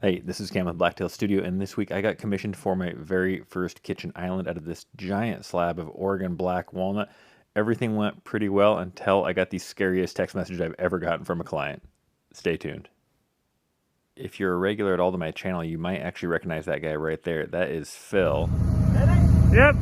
Hey, this is Cam with Blacktail Studio, and this week I got commissioned for my very first kitchen island out of this giant slab of Oregon black walnut. Everything went pretty well until I got the scariest text message I've ever gotten from a client. Stay tuned. If you're a regular at all to my channel, you might actually recognize that guy right there. That is Phil. Yep.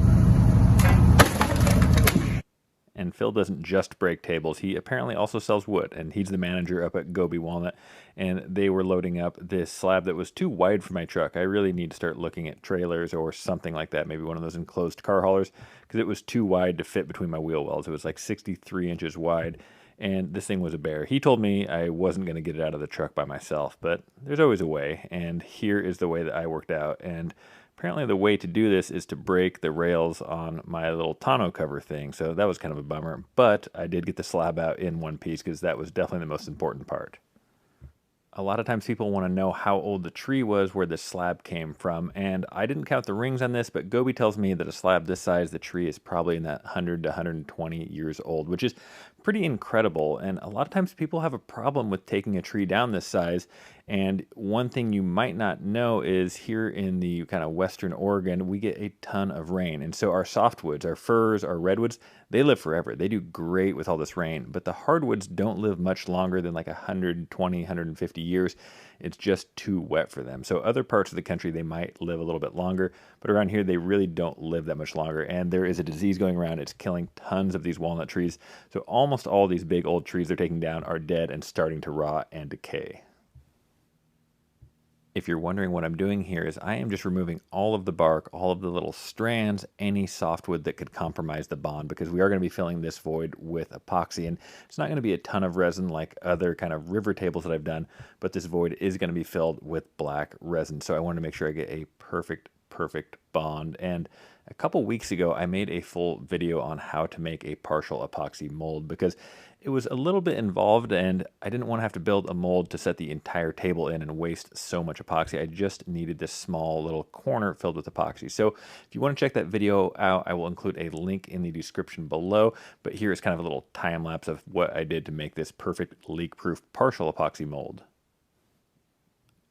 And Phil doesn't just break tables. He apparently also sells wood, and he's the manager up at Gobi Walnut. And they were loading up this slab that was too wide for my truck. I really need to start looking at trailers or something like that, maybe one of those enclosed car haulers, because it was too wide to fit between my wheel wells. It was like 63 inches wide, and this thing was a bear. He told me I wasn't going to get it out of the truck by myself, but there's always a way, and here is the way that I worked out. And apparently the way to do this is to break the rails on my little tonneau cover thing, so that was kind of a bummer, but I did get the slab out in one piece because that was definitely the most important part. A lot of times people want to know how old the tree was where the slab came from, and I didn't count the rings on this, but Gobi tells me that a slab this size, the tree is probably in that 100 to 120 years old, which is pretty incredible. And a lot of times people have a problem with taking a tree down this size, and one thing you might not know is here in the kind of western Oregon, we get a ton of rain, and so our softwoods, our firs, our redwoods, they live forever. They do great with all this rain, but the hardwoods don't live much longer than like 120, 150 years. It's just too wet for them. So other parts of the country, they might live a little bit longer, but around here, they really don't live that much longer. And there is a disease going around. It's killing tons of these walnut trees. So almost all these big old trees they're taking down are dead and starting to rot and decay. If you're wondering what I'm doing here is I am just removing all of the bark, all of the little strands, any softwood that could compromise the bond, because we are going to be filling this void with epoxy, and it's not going to be a ton of resin like other kind of river tables that I've done, but this void is going to be filled with black resin. So I wanted to make sure I get a perfect bond. And a couple weeks ago, I made a full video on how to make a partial epoxy mold because it was a little bit involved and I didn't want to have to build a mold to set the entire table in and waste so much epoxy. I just needed this small little corner filled with epoxy. So if you want to check that video out, I will include a link in the description below, but here is kind of a little time lapse of what I did to make this perfect leak-proof partial epoxy mold.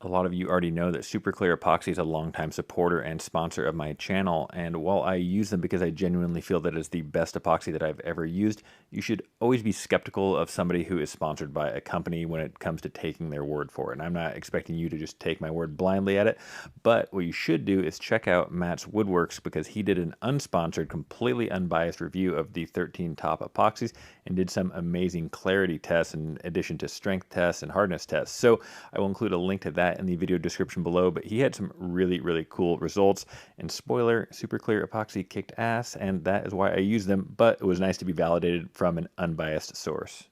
A lot of you already know that Super Clear Epoxy is a longtime supporter and sponsor of my channel, and while I use them because I genuinely feel that it's the best epoxy that I've ever used, you should always be skeptical of somebody who is sponsored by a company when it comes to taking their word for it. And I'm not expecting you to just take my word blindly at it, but what you should do is check out Matt's Woodworks because he did an unsponsored, completely unbiased review of the 13 top epoxies and did some amazing clarity tests in addition to strength tests and hardness tests. So I will include a link to that in the video description below, but he had some really cool results, and spoiler, Super Clear Epoxy kicked ass, and that is why I use them, but it was nice to be validated from an unbiased source.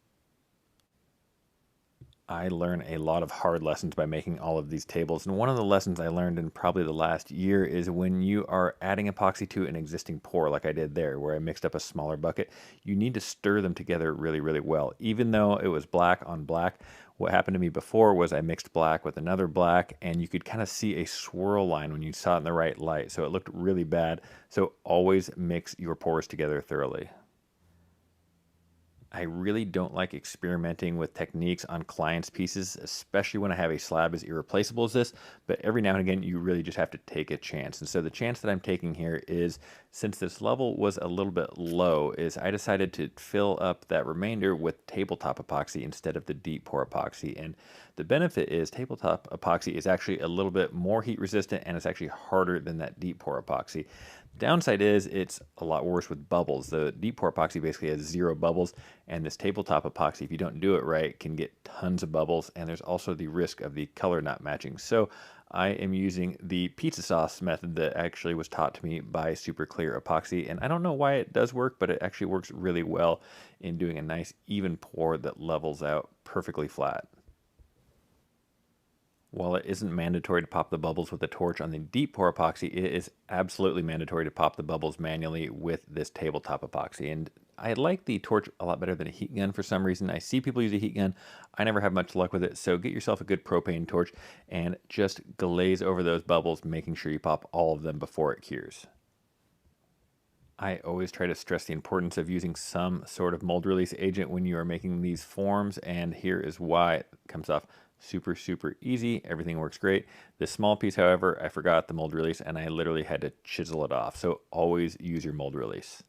I learn a lot of hard lessons by making all of these tables, and one of the lessons I learned in probably the last year is when you are adding epoxy to an existing pour like I did there where I mixed up a smaller bucket, you need to stir them together really well. Even though it was black on black, what happened to me before was I mixed black with another black and you could kind of see a swirl line when you saw it in the right light, so it looked really bad. So always mix your pours together thoroughly. I really don't like experimenting with techniques on clients' pieces, especially when I have a slab as irreplaceable as this, but every now and again you really just have to take a chance. And so the chance that I'm taking here is, since this level was a little bit low, is I decided to fill up that remainder with tabletop epoxy instead of the deep pour epoxy. And the benefit is tabletop epoxy is actually a little bit more heat resistant and it's actually harder than that deep pour epoxy. Downside is it's a lot worse with bubbles. The deep pour epoxy basically has 0 bubbles, and this tabletop epoxy, if you don't do it right, can get tons of bubbles, and there's also the risk of the color not matching. So I am using the pizza sauce method that actually was taught to me by Super Clear Epoxy, and I don't know why it does work, but it actually works really well in doing a nice even pour that levels out perfectly flat. While it isn't mandatory to pop the bubbles with a torch on the deep pour epoxy, it is absolutely mandatory to pop the bubbles manually with this tabletop epoxy. And I like the torch a lot better than a heat gun for some reason. I see people use a heat gun. I never have much luck with it. So get yourself a good propane torch and just glaze over those bubbles, making sure you pop all of them before it cures. I always try to stress the importance of using some sort of mold release agent when you are making these forms, and here is why it comes off Super, super easy. Everything works great. This small piece, however, I forgot the mold release and I literally had to chisel it off. So always use your mold release.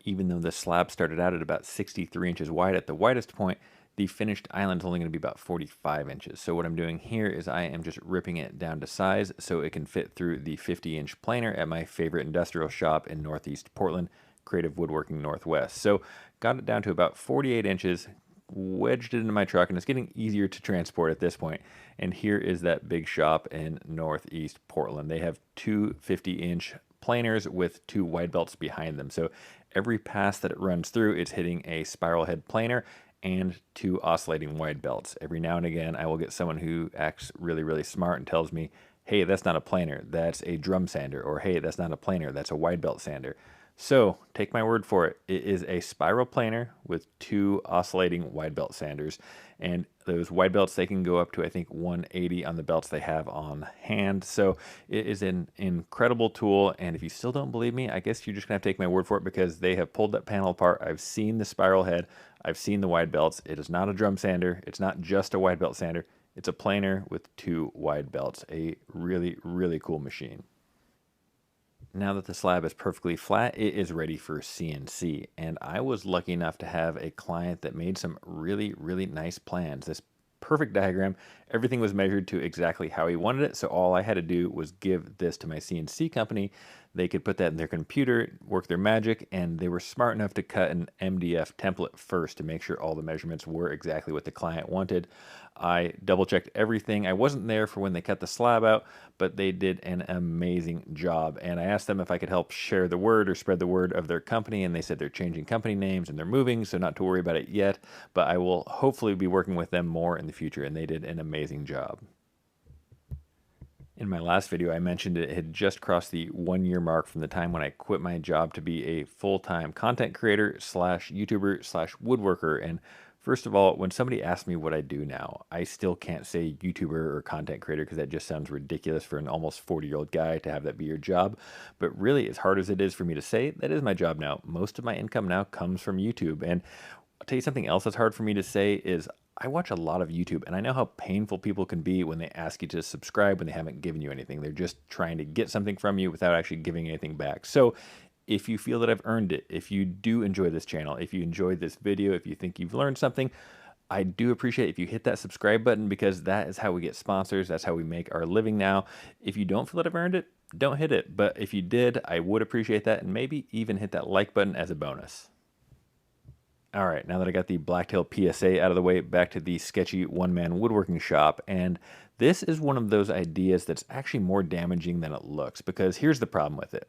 Even though the slab started out at about 63 inches wide at the widest point, the finished island is only going to be about 45 inches. So what I'm doing here is I am just ripping it down to size so it can fit through the 50-inch planer at my favorite industrial shop in Northeast Portland, Creative Woodworking Northwest. So got it down to about 48 inches, wedged it into my truck, and it's getting easier to transport at this point. And here is that big shop in Northeast Portland. They have two 50-inch planers with two wide belts behind them. So every pass that it runs through, it's hitting a spiral head planer and two oscillating wide belts. Every now and again, I will get someone who acts really, really smart and tells me, hey, that's not a planer, that's a drum sander, or hey, that's not a planer, that's a wide belt sander. So take my word for it, it is a spiral planer with two oscillating wide belt sanders. And those wide belts, they can go up to, I think, 180 on the belts they have on hand. So it is an incredible tool. And if you still don't believe me, I guess you're just gonna have to take my word for it, because they have pulled that panel apart. I've seen the spiral head, I've seen the wide belts. It is not a drum sander. It's not just a wide belt sander. It's a planer with two wide belts. A really, really cool machine. Now that the slab is perfectly flat, it is ready for CNC. And I was lucky enough to have a client that made some really, really nice plans. This perfect diagram, everything was measured to exactly how he wanted it. So all I had to do was give this to my CNC company. They could put that in their computer, work their magic, and they were smart enough to cut an MDF template first to make sure all the measurements were exactly what the client wanted. I double checked everything. I wasn't there for when they cut the slab out, but they did an amazing job. And I asked them if I could help share the word or spread the word of their company, and they said they're changing company names and they're moving, so not to worry about it yet, but I will hopefully be working with them more in the future, and they did an amazing job. In my last video, I mentioned it had just crossed the 1-year mark from the time when I quit my job to be a full-time content creator slash YouTuber slash woodworker. And first of all, when somebody asks me what I do now, I still can't say YouTuber or content creator because that just sounds ridiculous for an almost 40-year-old guy to have that be your job. But really, as hard as it is for me to say, that is my job now. Most of my income now comes from YouTube. And I'll tell you something else that's hard for me to say is I watch a lot of YouTube, and I know how painful people can be when they ask you to subscribe when they haven't given you anything. They're just trying to get something from you without actually giving anything back. So if you feel that I've earned it, if you do enjoy this channel, if you enjoyed this video, if you think you've learned something, I do appreciate if you hit that subscribe button, because that is how we get sponsors. That's how we make our living now. If you don't feel that I've earned it, don't hit it. But if you did, I would appreciate that, and maybe even hit that like button as a bonus. All right, now that I got the Blacktail PSA out of the way, back to the sketchy one-man woodworking shop. And this is one of those ideas that's actually more damaging than it looks, because here's the problem with it.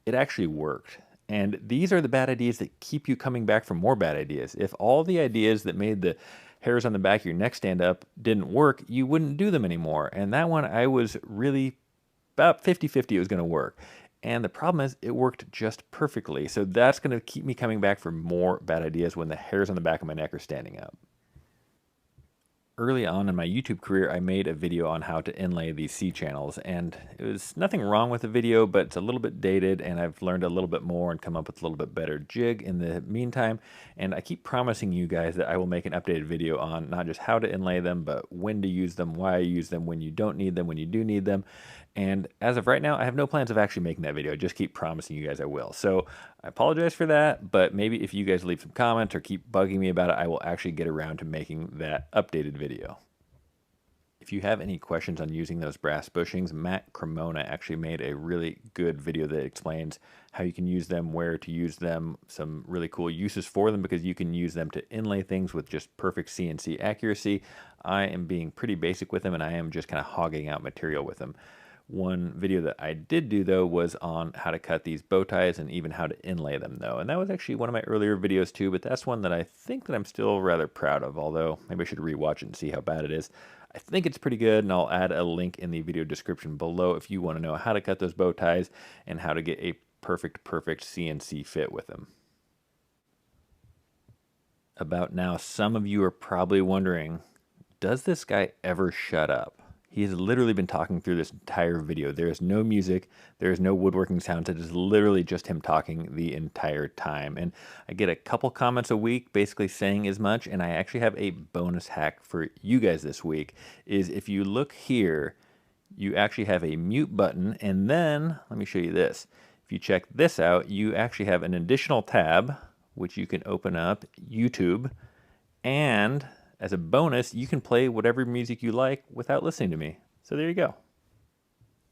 It actually worked. And these are the bad ideas that keep you coming back for more bad ideas. If all the ideas that made the hairs on the back of your neck stand up didn't work, you wouldn't do them anymore. And that one, I was really about 50-50 it was going to work. And the problem is it worked just perfectly. So that's going to keep me coming back for more bad ideas when the hairs on the back of my neck are standing up. Early on in my YouTube career, I made a video on how to inlay these C channels, and it was nothing wrong with the video, but it's a little bit dated, and I've learned a little bit more and come up with a little bit better jig in the meantime. And I keep promising you guys that I will make an updated video on not just how to inlay them, but when to use them, why I use them, when you don't need them, when you do need them. And as of right now, I have no plans of actually making that video. I just keep promising you guys I will. So I apologize for that, but maybe if you guys leave some comments or keep bugging me about it, I will actually get around to making that updated video. If you have any questions on using those brass bushings, Matt Cremona actually made a really good video that explains how you can use them, where to use them, some really cool uses for them, because you can use them to inlay things with just perfect CNC accuracy. I am being pretty basic with them, and I am just kind of hogging out material with them. One video that I did do, though, was on how to cut these bow ties and even how to inlay them, though. And that was actually one of my earlier videos, too, but that's one that I think that I'm still rather proud of, although maybe I should rewatch it and see how bad it is. I think it's pretty good, and I'll add a link in the video description below if you want to know how to cut those bow ties and how to get a perfect CNC fit with them. About now, some of you are probably wondering, does this guy ever shut up? He has literally been talking through this entire video. There is no music, there is no woodworking sounds. It is literally just him talking the entire time. And I get a couple comments a week basically saying as much. And I actually have a bonus hack for you guys this week, is if you look here, you actually have a mute button. And then let me show you this. If you check this out, you actually have an additional tab, which you can open up, YouTube, and as a bonus, you can play whatever music you like without listening to me. So there you go.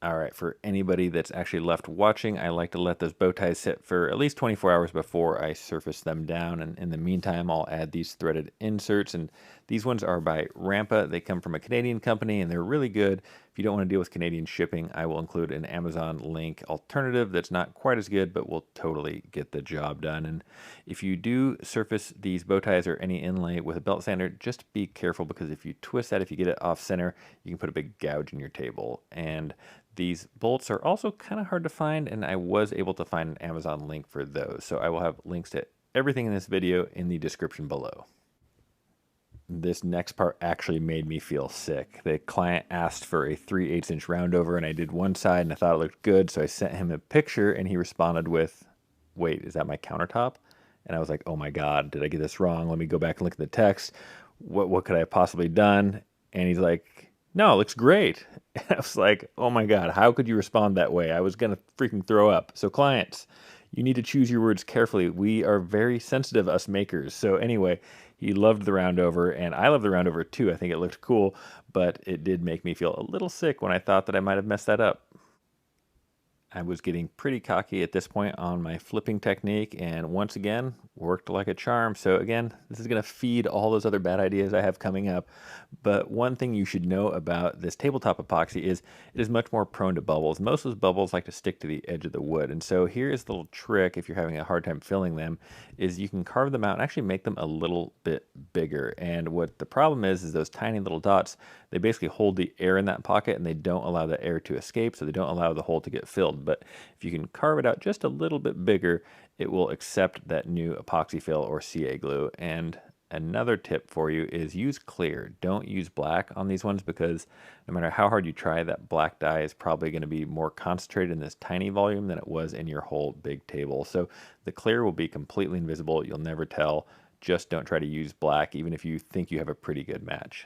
All right, for anybody that's actually left watching, I like to let those bow ties sit for at least 24 hours before I surface them down. And in the meantime, I'll add these threaded inserts. And these ones are by Rampa. They come from a Canadian company, and they're really good. If you don't want to deal with Canadian shipping, I will include an Amazon link alternative that's not quite as good, but will totally get the job done. And if you do surface these bow ties or any inlay with a belt sander, just be careful, because if you twist that, if you get it off center, you can put a big gouge in your table. And these bolts are also kind of hard to find, and I was able to find an Amazon link for those. So I will have links to everything in this video in the description below. This next part actually made me feel sick. The client asked for a 3/8 inch roundover, and I did one side and I thought it looked good. So I sent him a picture and he responded with, "Wait, is that my countertop?" And I was like, "Oh my God, did I get this wrong? Let me go back and look at the text. What could I have possibly done?" And he's like, "No, it looks great." And I was like, "Oh my God, how could you respond that way?" I was going to freaking throw up. So clients, you need to choose your words carefully. We are very sensitive, us makers. So anyway, he loved the roundover, and I love the roundover too. I think it looked cool, but it did make me feel a little sick when I thought that I might have messed that up. I was getting pretty cocky at this point on my flipping technique, and once again, worked like a charm. So again, this is going to feed all those other bad ideas I have coming up. But one thing you should know about this tabletop epoxy is it is much more prone to bubbles. Most of those bubbles like to stick to the edge of the wood. And so here's the little trick if you're having a hard time filling them, is you can carve them out and actually make them a little bit bigger. And what the problem is those tiny little dots, they basically hold the air in that pocket and they don't allow the air to escape, so they don't allow the hole to get filled. But if you can carve it out just a little bit bigger, it will accept that new epoxy fill or CA glue. And another tip for you is use clear. Don't use black on these ones, because no matter how hard you try, that black dye is probably going to be more concentrated in this tiny volume than it was in your whole big table. So the clear will be completely invisible. You'll never tell. Just don't try to use black, even if you think you have a pretty good match.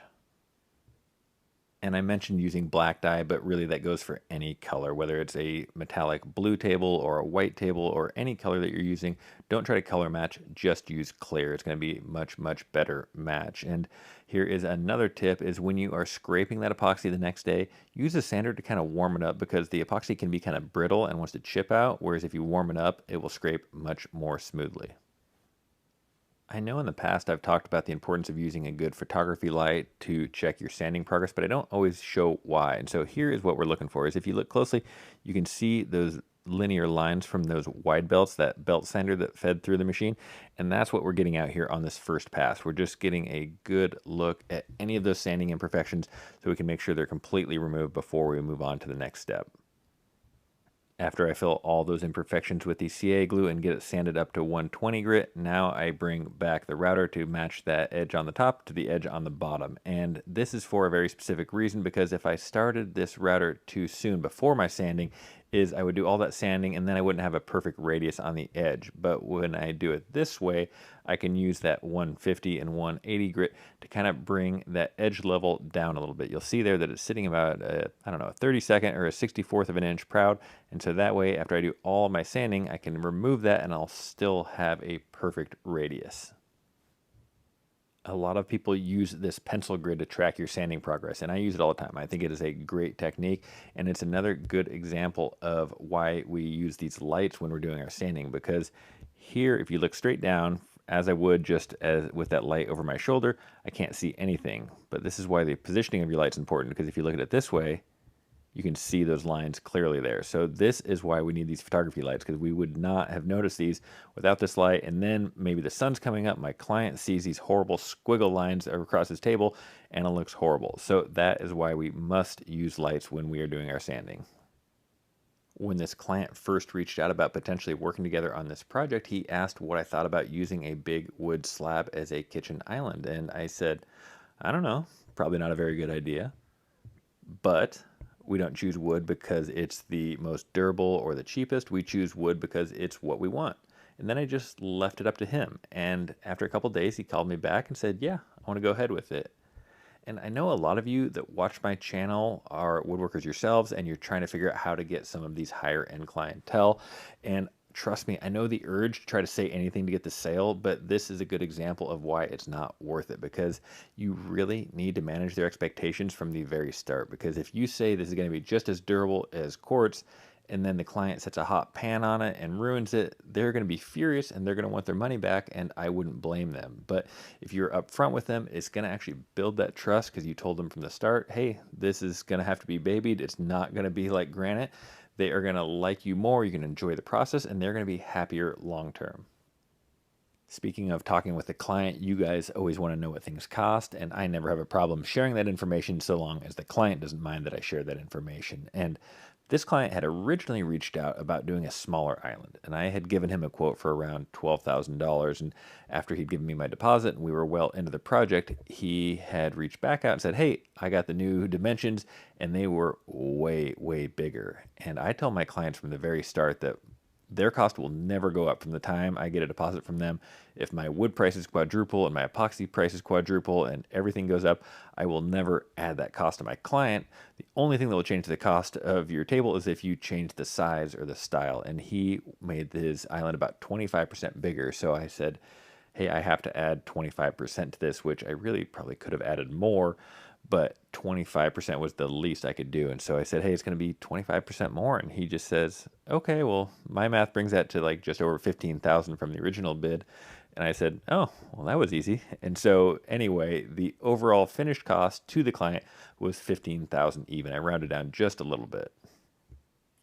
And I mentioned using black dye, but really that goes for any color, whether it's a metallic blue table or a white table or any color that you're using. Don't try to color match, just use clear. It's going to be much, much better match. And here is another tip, is when you are scraping that epoxy the next day, use a sander to kind of warm it up, because the epoxy can be kind of brittle and wants to chip out, whereas if you warm it up, it will scrape much more smoothly. I know in the past I've talked about the importance of using a good photography light to check your sanding progress, but I don't always show why. And so here is what we're looking for, is if you look closely, you can see those linear lines from those wide belts, that belt sander that fed through the machine. And that's what we're getting out here on this first pass. We're just getting a good look at any of those sanding imperfections so we can make sure they're completely removed before we move on to the next step. After I fill all those imperfections with the CA glue and get it sanded up to 120 grit, now I bring back the router to match that edge on the top to the edge on the bottom. And this is for a very specific reason, because if I started this router too soon before my sanding, is I would do all that sanding and then I wouldn't have a perfect radius on the edge. But when I do it this way, I can use that 150 and 180 grit to kind of bring that edge level down a little bit. You'll see there that it's sitting about, I don't know, a 32nd or a 64th of an inch proud. And so that way, after I do all of my sanding, I can remove that and I'll still have a perfect radius. A lot of people use this pencil grid to track your sanding progress, and I use it all the time. I think it is a great technique, and it's another good example of why we use these lights when we're doing our sanding, because here, if you look straight down, as I would just as with that light over my shoulder, I can't see anything. But this is why the positioning of your light is important, because if you look at it this way, you can see those lines clearly there. So this is why we need these photography lights, because we would not have noticed these without this light. And then maybe the sun's coming up, my client sees these horrible squiggle lines across his table, and it looks horrible. So that is why we must use lights when we are doing our sanding. When this client first reached out about potentially working together on this project, he asked what I thought about using a big wood slab as a kitchen island. And I said, I don't know, probably not a very good idea. But we don't choose wood because it's the most durable or the cheapest. We choose wood because it's what we want. And then I just left it up to him. And after a couple days, he called me back and said, yeah, I want to go ahead with it. And I know a lot of you that watch my channel are woodworkers yourselves, and you're trying to figure out how to get some of these higher end clientele. And trust me, I know the urge to try to say anything to get the sale, but this is a good example of why it's not worth it, because you really need to manage their expectations from the very start. Because if you say this is going to be just as durable as quartz, and then the client sets a hot pan on it and ruins it, they're going to be furious and they're going to want their money back, and I wouldn't blame them. But if you're upfront with them, it's going to actually build that trust because you told them from the start, hey, this is going to have to be babied. It's not going to be like granite. They are going to like you more. You're going to enjoy the process, and they're going to be happier long term. Speaking of talking with the client, you guys always want to know what things cost, and I never have a problem sharing that information so long as the client doesn't mind that I share that information. And this client had originally reached out about doing a smaller island, and I had given him a quote for around $12,000. And after he'd given me my deposit and we were well into the project, he had reached back out and said, hey, I got the new dimensions, and they were way, way bigger. And I tell my clients from the very start that their cost will never go up from the time I get a deposit from them. If my wood prices quadruple and my epoxy prices quadruple and everything goes up, I will never add that cost to my client. The only thing that will change the cost of your table is if you change the size or the style. And he made his island about 25% bigger. So I said, hey, I have to add 25% to this, which I really probably could have added more, but 25% was the least I could do. And so I said, hey, it's going to be 25% more. And he just says, okay, well, my math brings that to like just over 15,000 from the original bid. And I said, oh, well, that was easy. And so anyway, the overall finished cost to the client was 15,000 even. I rounded down just a little bit.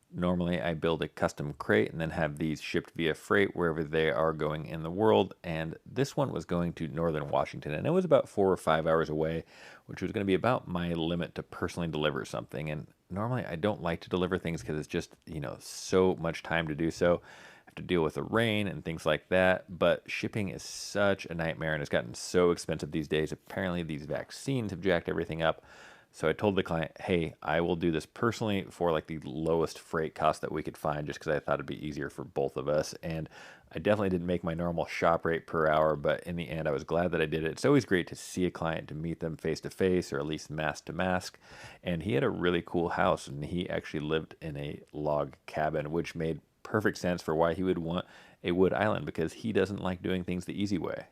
Normally, I build a custom crate and then have these shipped via freight wherever they are going in the world. And this one was going to Northern Washington, and it was about 4 or 5 hours away, which was going to be about my limit to personally deliver something. And normally, I don't like to deliver things because it's just, so much time to do so. I have to deal with the rain and things like that. But shipping is such a nightmare, and it's gotten so expensive these days. Apparently, these vaccines have jacked everything up. So I told the client, hey, I will do this personally for like the lowest freight cost that we could find, just because I thought it'd be easier for both of us. And I definitely didn't make my normal shop rate per hour, but in the end, I was glad that I did it. It's always great to see a client, to meet them face to face, or at least mask to mask. And he had a really cool house, and he actually lived in a log cabin, which made perfect sense for why he would want a wood island, because he doesn't like doing things the easy way.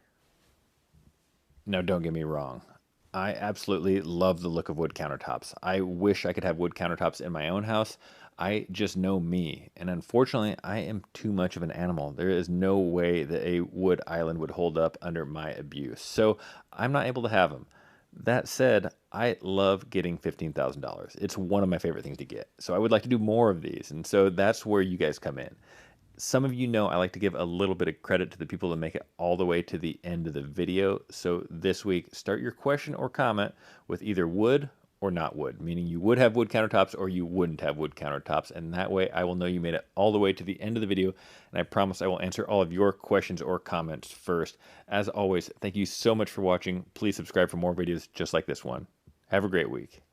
Now, don't get me wrong. I absolutely love the look of wood countertops. I wish I could have wood countertops in my own house. I just know me, and unfortunately, I am too much of an animal. There is no way that a wood island would hold up under my abuse, so I'm not able to have them. That said, I love getting $15,000. It's one of my favorite things to get, so I would like to do more of these, and so that's where you guys come in. Some of you know I like to give a little bit of credit to the people that make it all the way to the end of the video. So this week, start your question or comment with either wood or not wood, meaning you would have wood countertops or you wouldn't have wood countertops. And that way I will know you made it all the way to the end of the video. And I promise I will answer all of your questions or comments first. As always, thank you so much for watching. Please subscribe for more videos just like this one. Have a great week.